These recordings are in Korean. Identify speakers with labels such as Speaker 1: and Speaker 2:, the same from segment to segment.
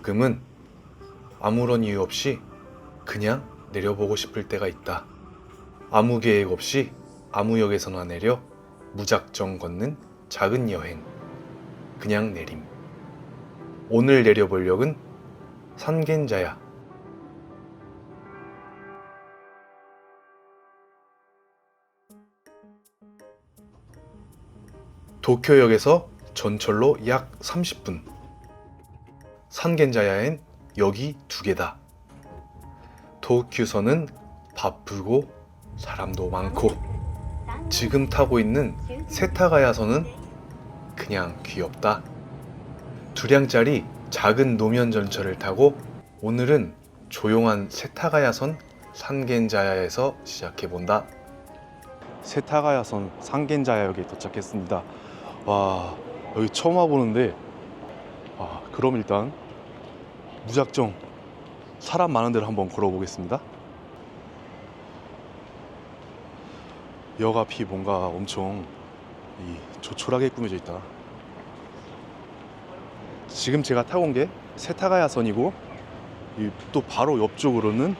Speaker 1: 가끔은 아무런 이유 없이 그냥 내려보고 싶을 때가 있다. 아무 계획 없이 아무 역에서나 내려 무작정 걷는 작은 여행. 그냥 내림. 오늘 내려볼 역은 산겐자야. 도쿄역에서 전철로 약 30분. 산겐자야엔 역이 2개다. 도쿄선은 바쁘고 사람도 많고, 지금 타고 있는 세타가야선은 그냥 귀엽다. 2량짜리 작은 노면 전철을 타고 오늘은 조용한 세타가야선 산겐자야에서 시작해본다. 세타가야선 산겐자야역에 도착했습니다. 와, 여기 처음 와보는데, 그럼 일단 무작정 사람 많은 데로 한번 걸어보겠습니다. 역 앞이 뭔가 엄청 조촐하게 꾸며져 있다. 지금 제가 타고 온 게 세타가야선이고, 또 바로 옆쪽으로는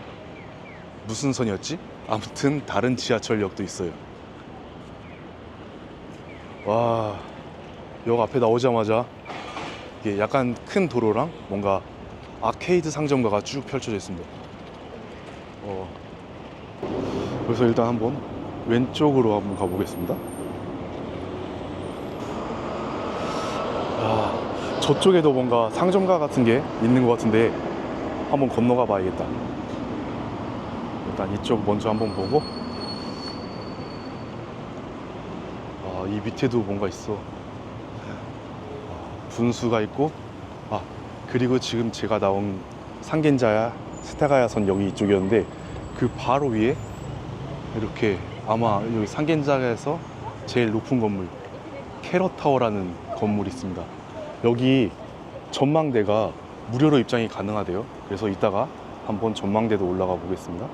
Speaker 1: 무슨 선이었지? 아무튼 다른 지하철역도 있어요. 와, 역 앞에 나오자마자 이게 약간 큰 도로랑 뭔가 아케이드 상점가가 쭉 펼쳐져 있습니다. 그래서 일단 한번 왼쪽으로 한번 가보겠습니다. 저쪽에도 뭔가 상점가 같은 게 있는 것 같은데 한번 건너가 봐야겠다. 일단 이쪽 먼저 한번 보고, 이 밑에도 뭔가 있어. 분수가 있고, 그리고 지금 제가 나온 산겐자야 세타가야선 여기 이쪽이었는데, 그 바로 위에 이렇게 아마 여기 산겐자야에서 제일 높은 건물 캐럿타워라는 건물이 있습니다. 여기 전망대가 무료로 입장이 가능하대요. 그래서 이따가 한번 전망대도 올라가 보겠습니다.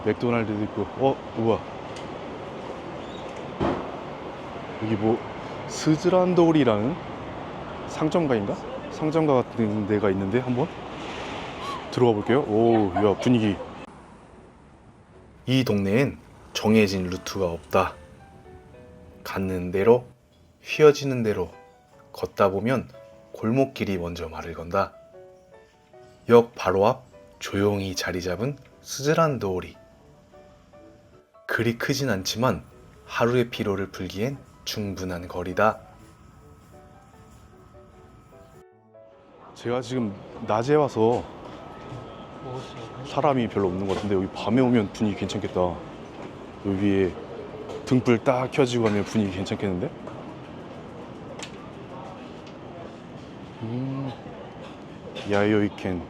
Speaker 1: 맥도날드도 있고, 우와, 여기 뭐 스즈란도리라는 상점가인가? 상점가 같은 데가 있는데 한번 들어가 볼게요. 오, 야, 분위기. 이 동네엔 정해진 루트가 없다. 가는 대로, 휘어지는 대로 걷다 보면 골목길이 먼저 말을 건다. 역 바로 앞 조용히 자리 잡은 스즈란도리. 그리 크진 않지만 하루의 피로를 풀기엔 충분한 거리다. 제가 지금 낮에 와서 사람이 별로 없는 것 같은데, 여기 밤에 오면 분위기 괜찮겠다. 여기 위에 등불 딱 켜지고 하면 분위기 괜찮겠는데? 야요이켄,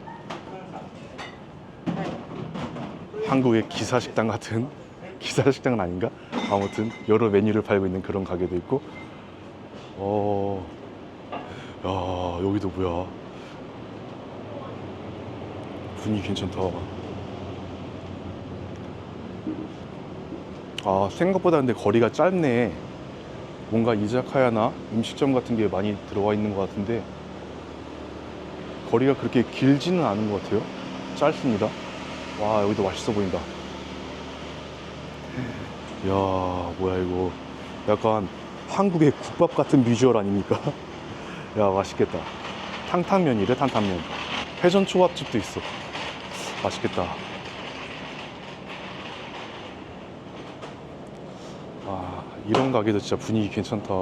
Speaker 1: 한국의 기사식당 같은, 기사식당은 아닌가? 아무튼 여러 메뉴를 팔고 있는 그런 가게도 있고, 야, 여기도 뭐야, 분위기 괜찮다. 생각보다 근데 거리가 짧네. 뭔가 이자카야나 음식점 같은 게 많이 들어와 있는 것 같은데 거리가 그렇게 길지는 않은 것 같아요. 짧습니다. 와, 여기도 맛있어 보인다. 이야, 뭐야 이거, 약간 한국의 국밥 같은 비주얼 아닙니까? 야, 맛있겠다. 탕탕면이래. 탕탕면. 회전 초밥집도 있어. 맛있겠다. 이런 가게도 진짜 분위기 괜찮다.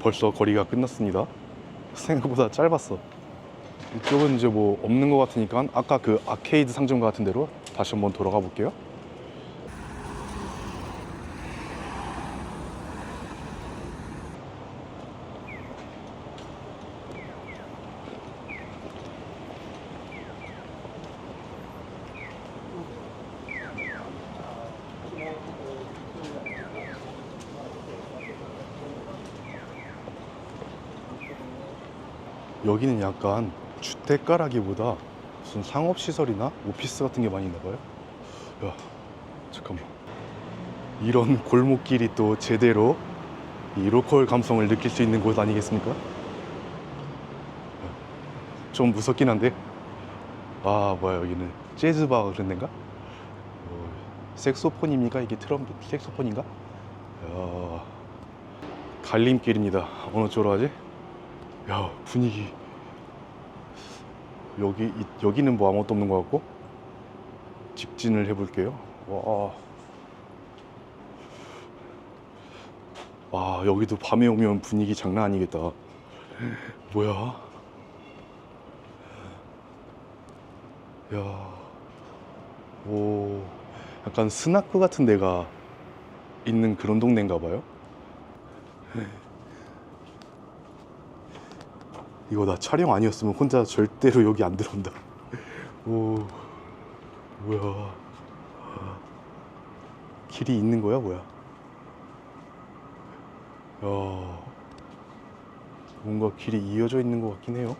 Speaker 1: 벌써 거리가 끝났습니다. 생각보다 짧았어. 이쪽은 이제 뭐 없는 것 같으니까 아까 그 아케이드 상점가 같은 데로 다시 한번 돌아가 볼게요. 여기는 약간 주택가라기보다 무슨 상업시설이나 오피스 같은 게 많이 있나 봐요. 야, 잠깐만. 이런 골목길이 또 제대로 이 로컬 감성을 느낄 수 있는 곳 아니겠습니까? 좀 무섭긴 한데. 아, 뭐야, 여기는 재즈바 그런 데인가? 색소폰입니까? 이게 트럼펫 색소폰인가? 야, 갈림길입니다. 어느 쪽으로 가지? 야, 분위기. 여기는 뭐 아무것도 없는 것 같고, 직진을 해볼게요. 와, 여기도 밤에 오면 분위기 장난 아니겠다. 뭐야? 야, 오, 약간 스나크 같은 데가 있는 그런 동네인가 봐요. 이거 나 촬영 아니었으면 혼자 절대로 여기 안 들어온다. 오, 뭐야? 길이 있는 거야, 뭐야? 야, 뭔가 길이 이어져 있는 것 같긴 해요.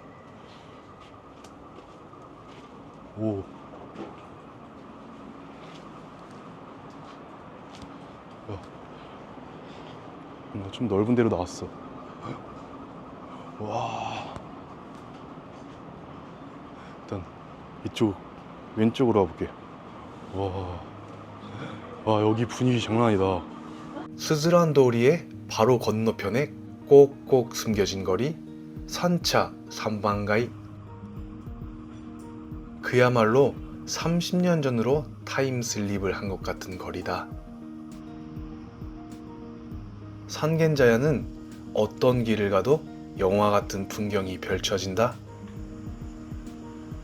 Speaker 1: 오, 야, 뭔가 좀 넓은 데로 나왔어. 와, 일단 이쪽 왼쪽으로 가볼게. 와, 여기 분위기 장난 아니다. 스즈란 도리의 바로 건너편에 꼭꼭 숨겨진 거리 산차 삼방가이. 그야말로 30년 전으로 타임슬립을 한 것 같은 거리다. 산겐자야는 어떤 길을 가도 영화 같은 풍경이 펼쳐진다.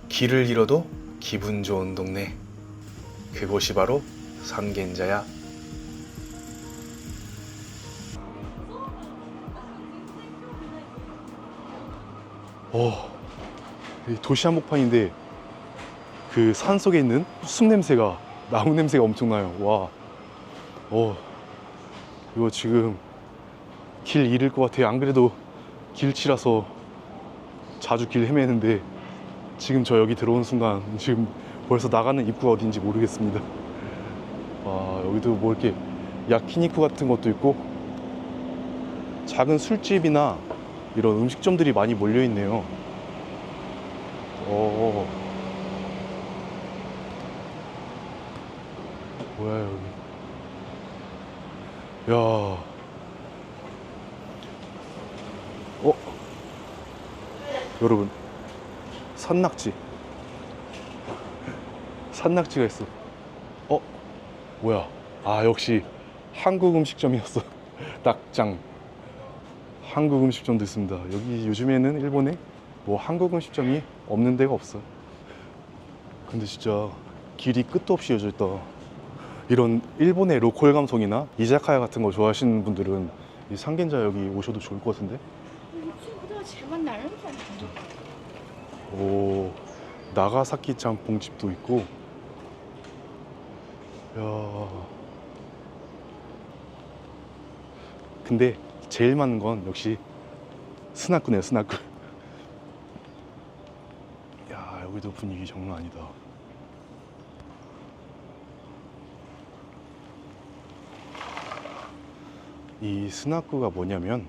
Speaker 1: 길을 잃어도 기분 좋은 동네. 그곳이 바로 산겐자야. 이 도시 한복판인데 그 산 속에 있는 숲 냄새가, 나무 냄새가 엄청나요. 와, 이거 지금 길 잃을 것 같아요. 안 그래도 길치라서 자주 길 헤매는데 지금 저 여기 들어온 순간 지금 벌써 나가는 입구가 어딘지 모르겠습니다. 와, 여기도 뭐 이렇게 야키니쿠 같은 것도 있고 작은 술집이나 이런 음식점들이 많이 몰려 있네요. 뭐야 여기? 야, 여러분, 산낙지. 산낙지가 있어. 뭐야? 아, 역시 한국 음식점이었어. 낙장. 한국 음식점도 있습니다. 여기 요즘에는 일본에 뭐 한국 음식점이 없는 데가 없어. 근데 진짜 길이 끝도 없이 이어져 있다. 이런 일본의 로컬 감성이나 이자카야 같은 거 좋아하시는 분들은 이 상겐자 여기 오셔도 좋을 것 같은데? 오, 나가사키 짬뽕집도 있고. 야, 근데 제일 많은 건 역시 스나크네요, 스나크. 야, 여기도 분위기 장난 아니다. 이 스나크가 뭐냐면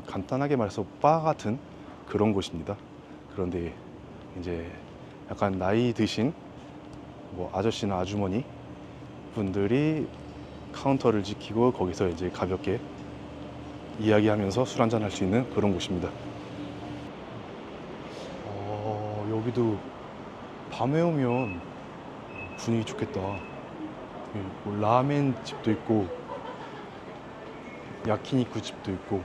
Speaker 1: 간단하게 말해서 바 같은 그런 곳입니다. 그런데 이제 약간 나이 드신 뭐 아저씨나 아주머니 분들이 카운터를 지키고 거기서 이제 가볍게 이야기하면서 술 한잔 할 수 있는 그런 곳입니다. 여기도 밤에 오면 분위기 좋겠다. 뭐 라멘 집도 있고 야키니쿠 집도 있고.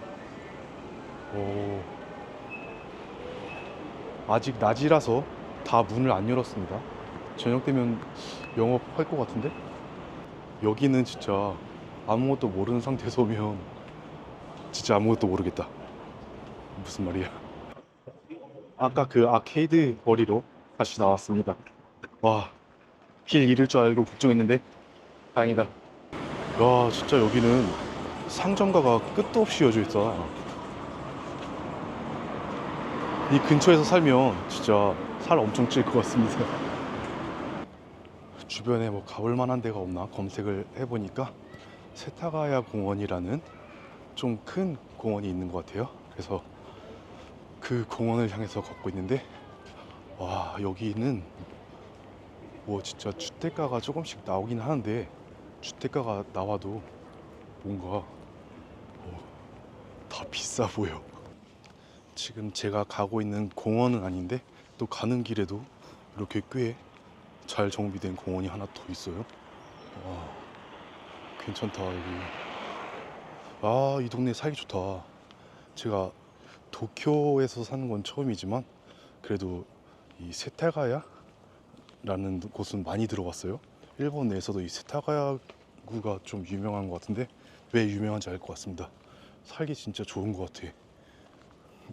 Speaker 1: 아직 낮이라서 다 문을 안 열었습니다. 저녁 되면 영업할 것 같은데? 여기는 진짜 아무것도 모르는 상태에서 오면 진짜 아무것도 모르겠다. 무슨 말이야. 아까 그 아케이드 거리로 다시 나왔습니다. 와, 길 잃을 줄 알고 걱정했는데 다행이다. 야, 진짜 여기는 상점가가 끝도 없이 이어져 있어. 이 근처에서 살면 진짜 살 엄청 찔 것 같습니다. 주변에 뭐 가볼 만한 데가 없나 검색을 해보니까 세타가야 공원이라는 좀 큰 공원이 있는 것 같아요. 그래서 그 공원을 향해서 걷고 있는데, 와, 여기는 뭐 진짜 주택가가 조금씩 나오긴 하는데, 주택가가 나와도 뭔가 다 비싸 보여. 지금 제가 가고 있는 공원은 아닌데 또 가는 길에도 이렇게 꽤 잘 정비된 공원이 하나 더 있어요. 와, 괜찮다 여기. 아, 이 동네 살기 좋다. 제가 도쿄에서 사는 건 처음이지만 그래도 이 세타가야라는 곳은 많이 들어봤어요. 일본 내에서도 이 세타가야구가 좀 유명한 것 같은데 왜 유명한지 알 것 같습니다. 살기 진짜 좋은 것 같아.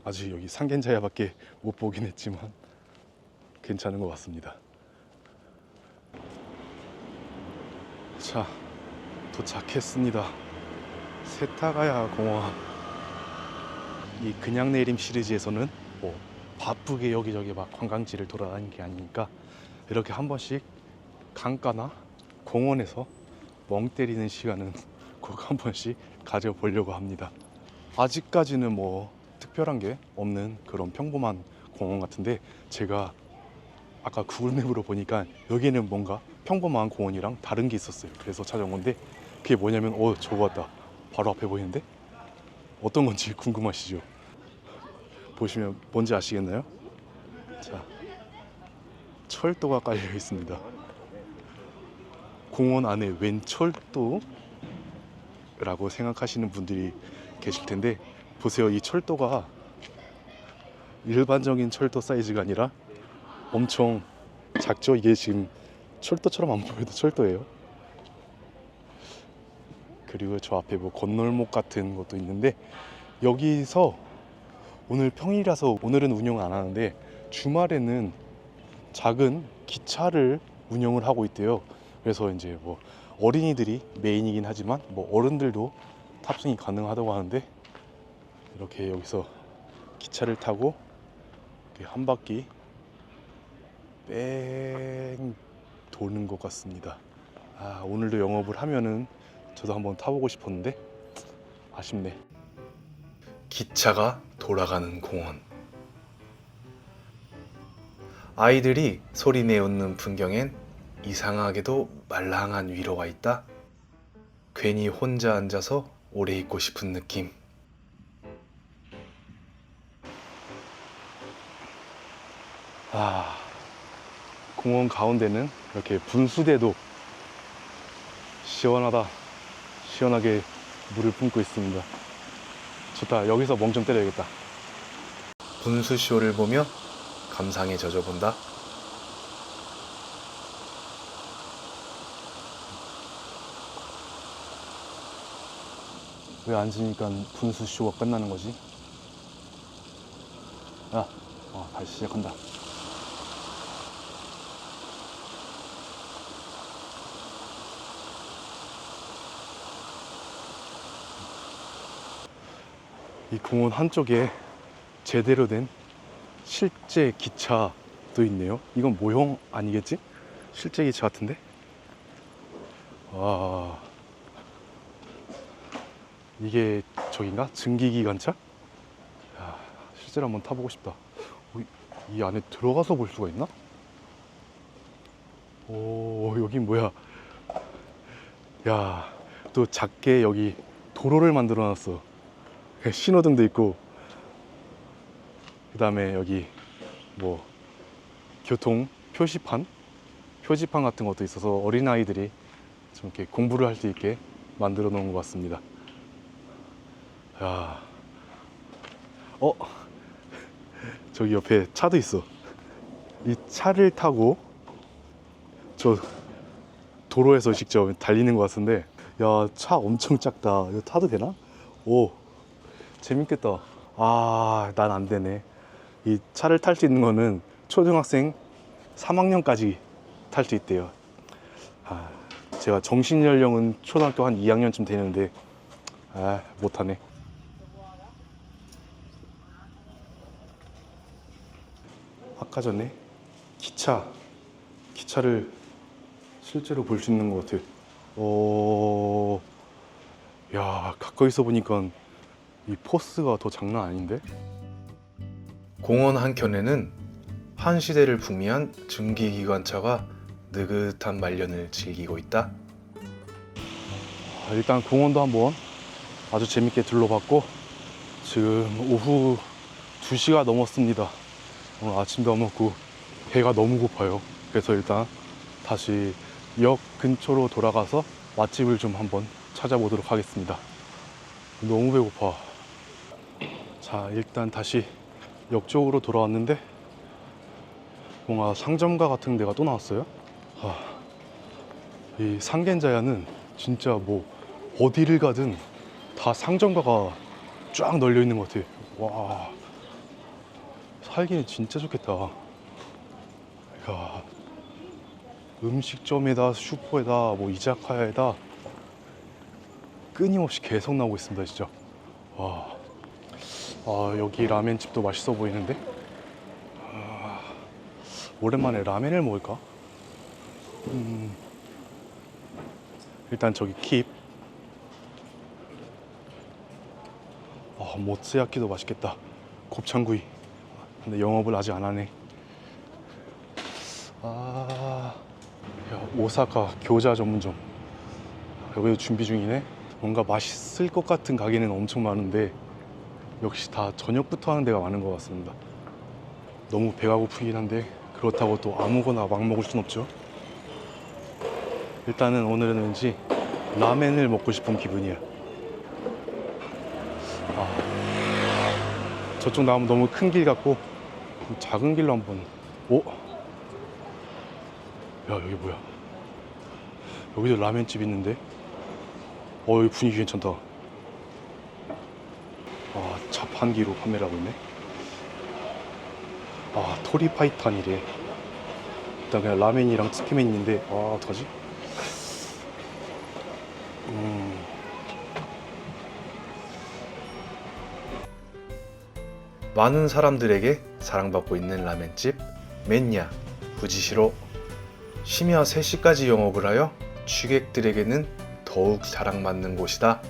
Speaker 1: 아직 여기 상겐자야밖에 못 보긴 했지만 괜찮은 것 같습니다. 자, 도착했습니다. 세타가야 공원. 이 그냥 내림 시리즈에서는 뭐 바쁘게 여기저기 막 관광지를 돌아다니는 게 아니니까 이렇게 한 번씩 강가나 공원에서 멍 때리는 시간은 꼭 한 번씩 가져보려고 합니다. 아직까지는 뭐 특별한 게 없는 그런 평범한 공원 같은데, 제가 아까 구글맵으로 보니까 여기는 뭔가 평범한 공원이랑 다른 게 있었어요. 그래서 찾아온 건데 그게 뭐냐면 저거 같다. 바로 앞에 보이는데 어떤 건지 궁금하시죠? 보시면 뭔지 아시겠나요? 자, 철도가 깔려 있습니다. 공원 안에 웬 철도? 라고 생각하시는 분들이 계실 텐데, 보세요. 이 철도가 일반적인 철도 사이즈가 아니라 엄청 작죠? 이게 지금 철도처럼 안 보여도 철도예요. 그리고 저 앞에 뭐 건널목 같은 것도 있는데, 여기서 오늘 평일이라서 오늘은 운영 안 하는데 주말에는 작은 기차를 운영을 하고 있대요. 그래서 이제 뭐 어린이들이 메인이긴 하지만 뭐 어른들도 탑승이 가능하다고 하는데, 이렇게 여기서 기차를 타고 이렇게 한 바퀴 뺑 도는 것 같습니다. 아, 오늘도 영업을 하면은 저도 한번 타보고 싶었는데 아쉽네. 기차가 돌아가는 공원. 아이들이 소리내 웃는 풍경엔 이상하게도 말랑한 위로가 있다. 괜히 혼자 앉아서 오래 있고 싶은 느낌. 아, 공원 가운데는 이렇게 분수대도 시원하다. 시원하게 물을 뿜고 있습니다. 좋다. 여기서 멍 좀 때려야겠다. 분수쇼를 보며 감상에 젖어본다. 왜 앉으니까 분수쇼가 끝나는 거지? 야, 다시 시작한다. 이 공원 한쪽에 제대로 된 실제 기차도 있네요. 이건 모형 아니겠지? 실제 기차 같은데? 와, 이게 저긴가? 증기기관차? 야, 실제로 한번 타보고 싶다. 이 안에 들어가서 볼 수가 있나? 오, 여긴 뭐야? 야, 또 작게 여기 도로를 만들어 놨어. 신호등도 있고, 그 다음에 여기 뭐 교통 표지판 같은 것도 있어서 어린아이들이 좀 이렇게 공부를 할 수 있게 만들어 놓은 것 같습니다. 야, 저기 옆에 차도 있어. 이 차를 타고 저 도로에서 직접 달리는 것 같은데, 야, 차 엄청 작다. 이거 타도 되나? 오, 재밌겠다. 아, 난 안 되네. 이 차를 탈 수 있는 거는 초등학생 3학년까지 탈 수 있대요. 아, 제가 정신 연령은 초등학교 한 2학년쯤 되는데 못하네. 아까 전에 기차를 실제로 볼 수 있는 것 같아요. 야, 가까이서 보니까 이 포스가 더 장난 아닌데?
Speaker 2: 공원 한켠에는 한 시대를 풍미한 증기기관차가 느긋한 말년을 즐기고 있다.
Speaker 1: 일단 공원도 한번 아주 재밌게 둘러봤고, 지금 오후 2시가 넘었습니다. 오늘 아침도 안 먹고 배가 너무 고파요. 그래서 일단 다시 역 근처로 돌아가서 맛집을 좀 한번 찾아보도록 하겠습니다. 너무 배고파. 자, 일단 다시 역 쪽으로 돌아왔는데 뭔가 상점가 같은 데가 또 나왔어요. 이 상겐자야는 진짜 뭐 어디를 가든 다 상점가가 쫙 널려 있는 것 같아요. 와, 살기는 진짜 좋겠다. 야, 음식점에다 슈퍼에다 뭐 이자카야에다 끊임없이 계속 나오고 있습니다, 진짜. 와, 여기 라멘집도 맛있어 보이는데. 오랜만에 라멘을 먹을까? 일단 저기 킵. 모츠야키도 맛있겠다. 곱창구이. 근데 영업을 아직 안 하네. 오사카 교자 전문점. 여기도 준비 중이네. 뭔가 맛있을 것 같은 가게는 엄청 많은데 역시 다 저녁부터 하는 데가 많은 것 같습니다. 너무 배가 고프긴 한데 그렇다고 또 아무거나 막 먹을 순 없죠. 일단은 오늘은 왠지 라멘을 먹고 싶은 기분이야. 저쪽 나오면 너무 큰 길 같고 작은 길로 한번. 야, 여기 뭐야? 여기도 라멘집 있는데. 여기 분위기 괜찮다. 자판기로 판매를 하고 있네. 토리파이탄이래. 일단 그냥 라멘이랑 스키맨인데 어떡하지?
Speaker 2: 많은 사람들에게 사랑받고 있는 라멘집 맨야 부지시로 심야 3시까지 영업을 하여 취객들에게는 더욱 사랑받는 곳이다.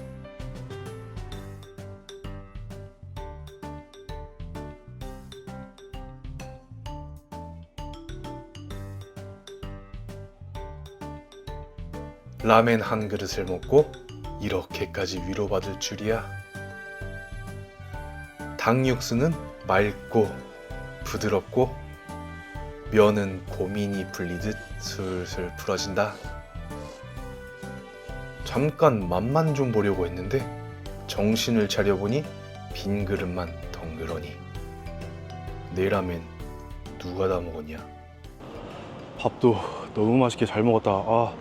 Speaker 2: 라멘 한 그릇을 먹고 이렇게까지 위로받을 줄이야. 닭 육수는 맑고 부드럽고 면은 고민이 풀리듯 술술 풀어진다. 잠깐 맛만 좀 보려고 했는데 정신을 차려보니 빈 그릇만 덩그러니. 내 라멘 누가 다 먹었냐?
Speaker 1: 밥도 너무 맛있게 잘 먹었다.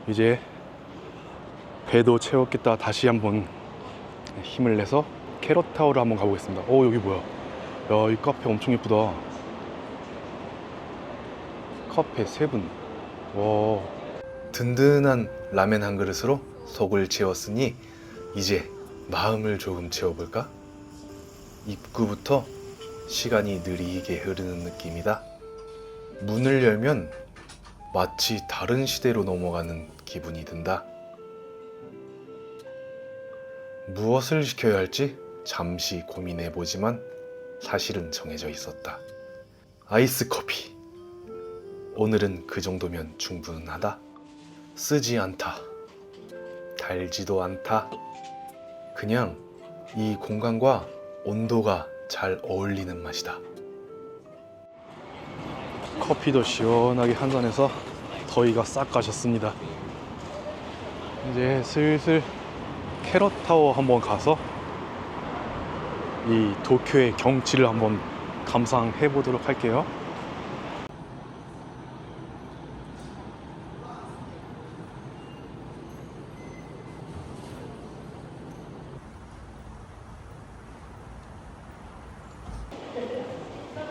Speaker 1: 이제 배도 채웠겠다. 다시 한번 힘을 내서 캐럿타워를 한번 가보겠습니다. 여기 뭐야? 야, 이 카페 엄청 예쁘다. 카페 세븐. 와,
Speaker 2: 든든한 라멘 한 그릇으로 속을 채웠으니 이제 마음을 조금 채워볼까? 입구부터 시간이 느리게 흐르는 느낌이다. 문을 열면 마치 다른 시대로 넘어가는 기분이 든다. 무엇을 시켜야 할지 잠시 고민해보지만 사실은 정해져 있었다. 아이스 커피. 오늘은 그 정도면 충분하다. 쓰지 않다. 달지도 않다. 그냥 이 공간과 온도가 잘 어울리는 맛이다.
Speaker 1: 커피도 시원하게 한 잔해서 더위가 싹 가셨습니다. 이제 슬슬 캐럿타워 한번 가서 이 도쿄의 경치를 한번 감상해 보도록 할게요.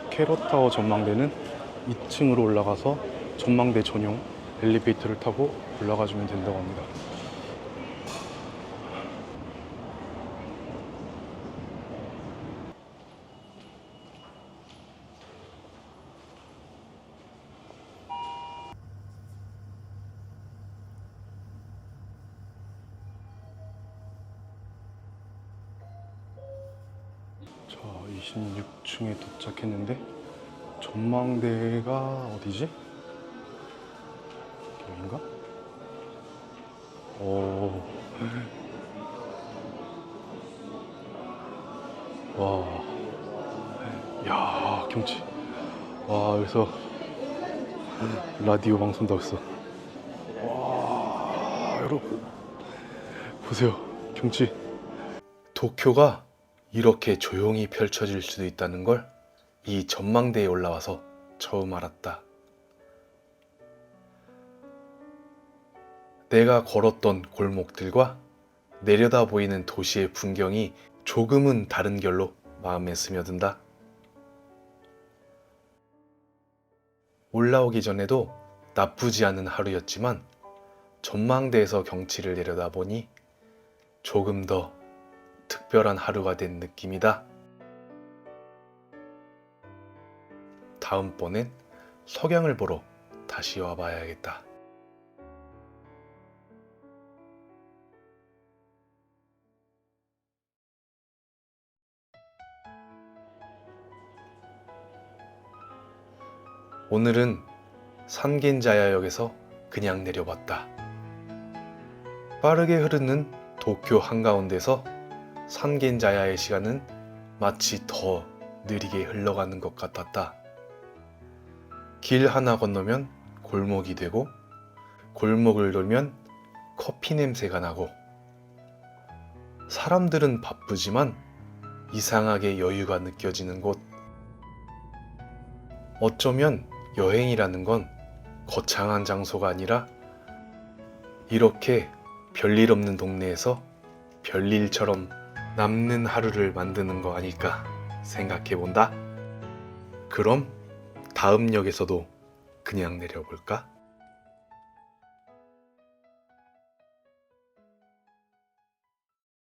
Speaker 1: 캐럿타워 전망대는 2층으로 올라가서 전망대 전용 엘리베이터를 타고 올라가 주면 된다고 합니다. 26층에 도착했는데 전망대가 어디지? 여긴가? 오. 와. 야, 경치. 와, 여기서 라디오 방송도 했어. 와, 여러분. 보세요. 경치.
Speaker 2: 도쿄가 이렇게 조용히 펼쳐질 수도 있다는 걸 이 전망대에 올라와서 처음 알았다. 내가 걸었던 골목들과 내려다 보이는 도시의 풍경이 조금은 다른 결로 마음에 스며든다. 올라오기 전에도 나쁘지 않은 하루였지만 전망대에서 경치를 내려다보니 조금 더 특별한 하루가 된 느낌이다. 다음번엔 석양을 보러 다시 와봐야겠다. 오늘은 산겐자야역에서 그냥 내려봤다. 빠르게 흐르는 도쿄 한가운데서 산겐자야의 시간은 마치 더 느리게 흘러가는 것 같았다. 길 하나 건너면 골목이 되고 골목을 돌면 커피 냄새가 나고 사람들은 바쁘지만 이상하게 여유가 느껴지는 곳. 어쩌면 여행이라는 건 거창한 장소가 아니라 이렇게 별일 없는 동네에서 별일처럼 남는 하루를 만드는 거 아닐까 생각해 본다. 그럼 다음 역에서도 그냥 내려볼까?